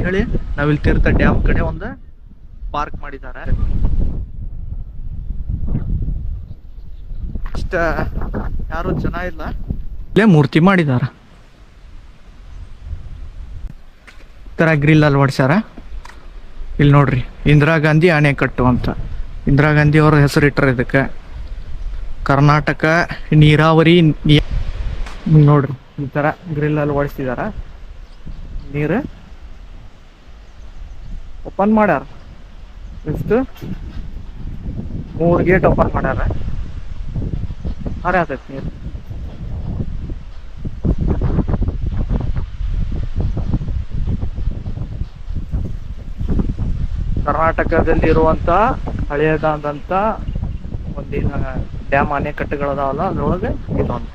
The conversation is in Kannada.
ಹೇಳಿ ನಾವಿಲ್ಲಿ ತೀರ್ಥ ಡ್ಯಾಮ್ ಕಡೆ ಒಂದು ಪಾರ್ಕ್ ಮಾಡಿದ್ದಾರೆ. ಅಷ್ಟ ಯಾರು ಜನ ಇಲ್ಲ, ಇಲ್ಲೇ ಮೂರ್ತಿ ಮಾಡಿದಾರ. ತರ ಗ್ರಿಲ್ ಅಲ್ಲಿ ಹೊಡ್ಸ್ಯಾರ. ಇಲ್ಲಿ ನೋಡ್ರಿ, ಇಂದಿರಾ ಗಾಂಧಿ ಅಣೆಕಟ್ಟು ಅಂತ ಇಂದಿರಾ ಗಾಂಧಿ ಅವ್ರ ಹೆಸರು ಇಟ್ಟರು ಇದಕ್ಕೆ. ಕರ್ನಾಟಕ ನೀರಾವರಿ ನೋಡ್ರಿ, ಈ ತರ ಗ್ರಿಲ್ ಅಲ್ಲಿ ಹೊಡಿಸಿದಾರ. ನೀರು ಓಪನ್ ಮಾಡ್ಯಾರ. ಎಷ್ಟು 3 ಗೇಟ್ ಓಪನ್ ಮಾಡ್ಯಾರ. ಹರಿಯತೈತಿ ನೀರು. ಕರ್ನಾಟಕದಲ್ಲಿರುವಂತ ಹಳೆಯದಾದಂತ ಒಂದಿನ ಡ್ಯಾಮ್ ಅಣೆಕಟ್ಟುಗಳದಾವಲ್ಲ, ಅದ್ರೊಳಗೆ ಇದೊಂದು